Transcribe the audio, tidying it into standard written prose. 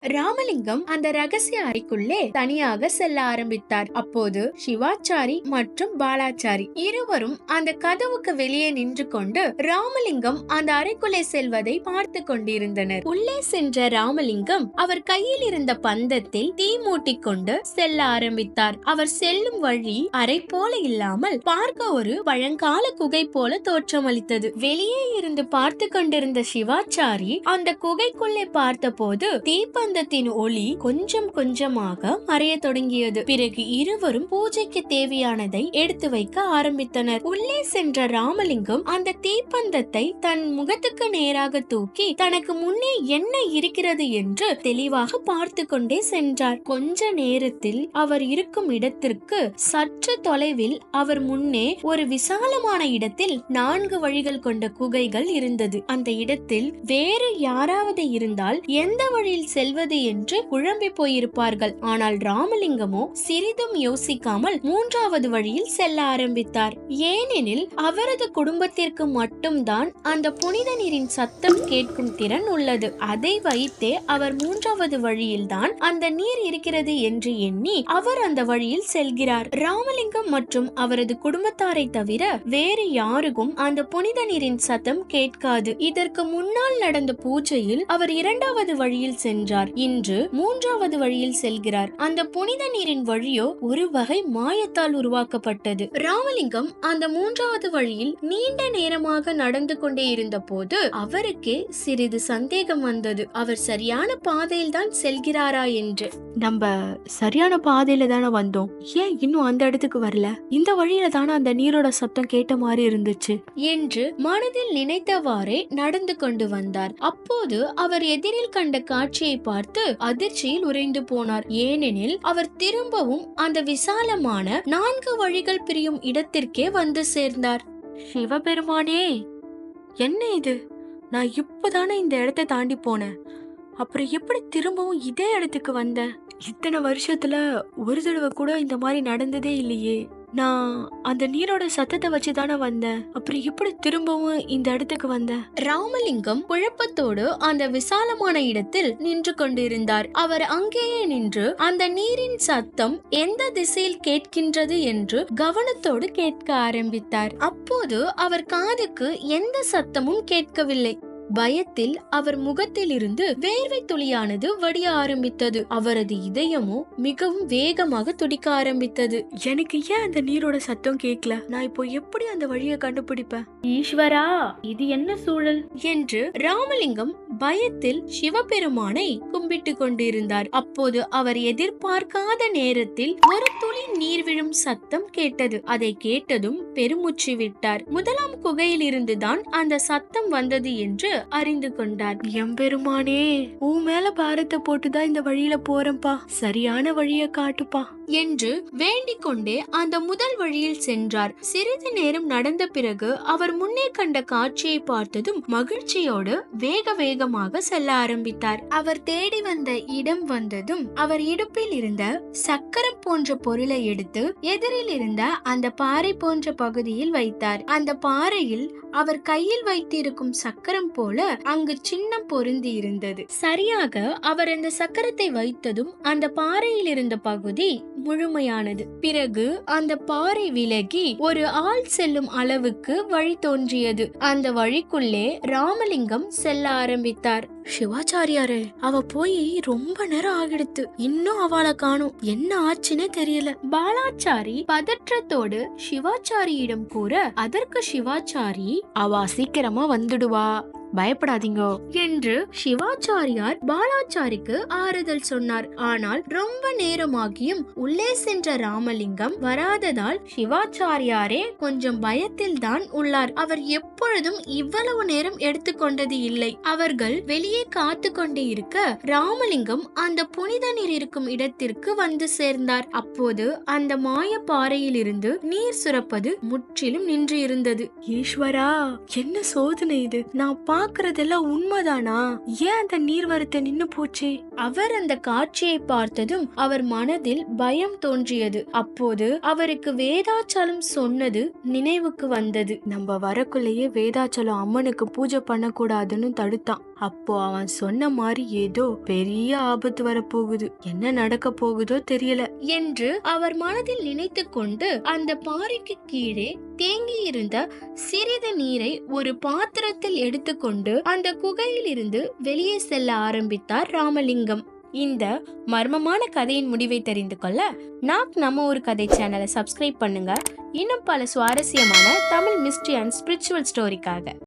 ராமலிங்கம் அந்த ரகசிய அறைக்குள்ளே தனியாக செல்ல ஆரம்பித்தார். அப்போது சிவாச்சாரி மற்றும் பாலாச்சாரி இருவரும் அந்த கதவுக்கு வெளியே நின்று கொண்டு ராமலிங்கம் அந்த அறைக்குள்ளே செல்வதை பார்த்து கொண்டிருந்தனர். உள்ளே சென்ற ராமலிங்கம் அவர் கையில் இருந்த பந்தத்தில் தீ மூட்டிக் கொண்டு செல்ல ஆரம்பித்தார். அவர் செல்லும் வழி அறை போல இல்லாமல் பார்க்க ஒரு பழங்கால குகை போல தோற்றமளித்தது. வெளியே இருந்து பார்த்து கொண்டிருந்த சிவாச்சாரி அந்த குகைக்குள்ளே பார்த்த போது தீப்பந்தத்தின் ஒளி கொஞ்சம் கொஞ்சமாக மறைய தொடங்கியது. பிறகு இருவரும் பூஜைக்கு தேவையானதை எடுத்து வைக்க ஆரம்பித்தனர். உள்ளே சென்ற ராமலிங்கம் அந்த தீப்பந்தத்தை தன் முகத்துக்கு நேராக தூக்கி தனக்கு முன்னே என்ன இருக்கிறது என்று தெளிவாக பார்த்து கொண்டே சென்றார். கொஞ்ச நேரத்தில் அவர் இருக்கும் இடத்திற்கு சற்று தொலைவில் அவர் முன்னே ஒரு விசாலமான இடத்தில் 4 வழிகள் கொண்ட குகைகள் இருந்தது. அந்த இடத்தில் வேறு யாராவது இருந்தால் எந்த வழியில் செல்வது என்று குழம்பி போயிருப்பார்கள். ஆனால் ராமலிங்கமோ சிறிதும் யோசிக்காமல் 3வது வழியில் செல்ல ஆரம்பித்தார். ஏனெனில் அவரது குடும்பத்திற்கு மட்டும்தான் அந்த புனித நீரின் சத்தம் கேட்கும் திறன் உள்ளது. அதை வைத்தே அவர் 3வது வழியில் தான் அந்த நீர் இருக்கிறது என்று எண்ணி அவர் அந்த வழியில் செல்கிறார். ராமலிங்கம் மற்றும் அவரது குடும்பத்தாரை தவிர வேறு யாருக்கும் அந்த புனித நீரின் சத்தம் கேட்காது. இதற்கு முன்னால் நடந்த பூஜையில் அவர் 2வது வழியில் சென்றார். இன்று 3வது வழியில் செல்கிறார். அந்த புனித நீரின் வழியோ ஒரு வகை மாயத்தால் உருவாக்கப்பட்டது. ராமலிங்கம் அந்த 3வது வழியில் நீண்ட நேரமாக நடந்து கொண்டே இருந்த போது அவருக்கே சிறிது சந்தேகம் வந்தது. அவர் சரியான பாதையில் தான் செல்கிறாரா என்று. நம்ம சரியான பாதையில தானே வந்தோம், ஏன் இன்னும் அந்த இடத்துக்கு வரல? இந்த வழியில தானே அந்த நீரோட சத்தம் கேட்ட மாதிரி இருந்துச்சு என்று மனதில் நினைத்தவாறே நடந்து கொண்டு வந்தார். அப்போது அவர் எதிரில் கண்ட காட்சியை பார்த்து அதிர்ச்சியில் உறைந்து போனார். ஏனெனில் அவர் திரும்பவும் அந்த விசாலமான 4 வழிகள் பிரியும் இடத்திற்கே வந்து சேர்ந்தார். சிவபெருமானே, என்ன இது? நான் இப்பதானே இந்த இடத்தை தாண்டி போனேன், அப்புறம் எப்படி திரும்பவும் இதே இடத்துக்கு வந்த? இத்தனை வருஷத்துல ஒரு தடவை கூட இந்த மாதிரி நடந்ததே இல்லையே. நான் அந்த நீரோட சத்தத்தை வச்சுதானே வந்தேன், அப்புறம் எப்படி திரும்பவும் இந்த இடத்துக்கு வந்தேன்? ராமலிங்கம் குழப்பத்தோடு அந்த விசாலமான இடத்தில் நின்று கொண்டிருந்தார். அவர் அங்கேயே நின்று அந்த நீரின் சத்தம் எந்த திசையில் கேட்கின்றது என்று கவனத்தோடு கேட்க ஆரம்பித்தார். அப்போது அவர் காதுக்கு எந்த சத்தமும் கேட்கவில்லை. பயத்தில் அவர் முகத்தில் இருந்து வேர்வை துளியானது வடிய ஆரம்பித்தது. அவரது இதயமோ மிகவும் வேகமாக துடிக்க ஆரம்பித்தது. எனக்கு ஏன் அந்த நீரோட சத்தம் கேட்கல? நான் இப்போ எப்படி அந்த வழியை கண்டுபிடிப்பேன்? ஈஸ்வரா, இது என்ன சூழல் என்று ராமலிங்கம் பயத்தில் சிவபெருமானை கும்பிட்டு கொண்டிருந்தார். அப்போது அவர் எதிர்பார்க்காத நேரத்தில் ஒரு துளி நீர் விழும் சத்தம் கேட்டது. அதை கேட்டதும் பெருமூச்சு விட்டார். முதலாம் குகையில் இருந்துதான் அந்த சத்தம் வந்தது என்று அறிந்து கொண்டார். எம்பெருமானே, உன் மேல பாரத்தை போட்டுதான் இந்த வழியில போறேன்பா, சரியான வழிய காட்டுப்பா என்று வேண்டிக் கொண்டே அந்த முதல் வழியில் சென்றார். சிறிது நேரம் நடந்த பிறகு அவர் முன்னே கண்ட காட்சியை பார்த்ததும் மகிழ்ச்சியோடு வேக வேகமாக செல்ல ஆரம்பித்தார். அவர் தேடி வந்த இடம் வந்ததும் அவர் இடுப்பில் இருந்த சக்கரம் போன்ற பொருளை எடுத்து எதிரில் இருந்த அந்த பாறை போன்ற பகுதியில் வைத்தார். அந்த பாறையில் அவர் கையில் வைத்திருக்கும் சக்கரம் போல அங்கு சின்னம் பொருந்தி இருந்தது. சரியாக அவர் அந்த சக்கரத்தை வைத்ததும் அந்த பாறையில் இருந்த பகுதி முழுமையானது. பிறகு அந்த பாறை விலகி ஒரு ஆள் செல்லும் அளவுக்கு வழி தோன்றியது. அந்த வழிக்குள்ளே ராமலிங்கம் செல்ல ஆரம்பித்தார். சிவாச்சாரியாரே, அவ போய் ரொம்ப நேரம் ஆகிடுத்து, இன்னும் அவளை காணும், என்ன ஆச்சுன்னே தெரியல. பாலாச்சாரி பதற்றத்தோடு சிவாச்சாரியிடம் கூற அதற்கு சிவாச்சாரி, அவ சீக்கிரமா வந்துடுவா, பயப்படாதீங்க என்று சிவாச்சாரியார் பாலாச்சாரிக்கு ஆறுதல் சொன்னார். ஆனால் ரொம்ப நேரமாகியும் உள்ளே சென்ற ராமலிங்கம் வராததால் சிவாச்சாரியாரே கொஞ்சம் பயத்தில் தான் உள்ளார். அவர் எப்பொழுதும் இவ்வளவு நேரம் எடுத்துக்கொண்டது இல்லை. அவர்கள் வெளியே காத்து கொண்டே இருக்க ராமலிங்கம் அந்த புனித நீர் இருக்கும் இடத்திற்கு வந்து சேர்ந்தார். அப்போது அந்த மாய பாறையில் இருந்து நீர் சுரப்பது முற்றிலும் நின்று இருந்தது. ஈஸ்வரா, என்ன சோதனை இது? நான் பாக்குறதெல்லாம் உண்மைதானா? ஏன் அந்த நீர்வரத்தை நின்னு போச்சு? அவர் அந்த காட்சியை பார்த்ததும் அவர் மனதில் பயம் தோன்றியது. அப்போது அவருக்கு வேதாச்சலம் சொன்னது நினைவுக்கு வந்தது. நம்ம வரக்குள்ளேயே வேதாச்சலம் அம்மனுக்கு பூஜை பண்ண கூடாதுன்னு தடுத்தான். அப்போ அவன் சொன்ன மாதிரி ஏதோ பெரிய ஆபத்து வரப்போகுது, என்ன நடக்க போகுதோ தெரியல என்று அவர் மனதில் நினைத்து கொண்டு அந்த பாறைக்கு கீழே தேங்கி இருந்த சிறிது நீரை ஒரு பாத்திரத்தில் எடுத்துக்கொண்டு அந்த குகையில் இருந்து வெளியே செல்ல ஆரம்பித்தார் ராமலிங்கம். இந்த மர்மமான கதையின் முடிவை தெரிந்து கொள்ள நம்ம ஒரு கதை சேனலை சப்ஸ்கிரைப் பண்ணுங்க. இன்னும் பல சுவாரஸ்யமான தமிழ் மிஸ்ட்ரி அண்ட் ஸ்பிரிச்சுவல் ஸ்டோரிக்காக.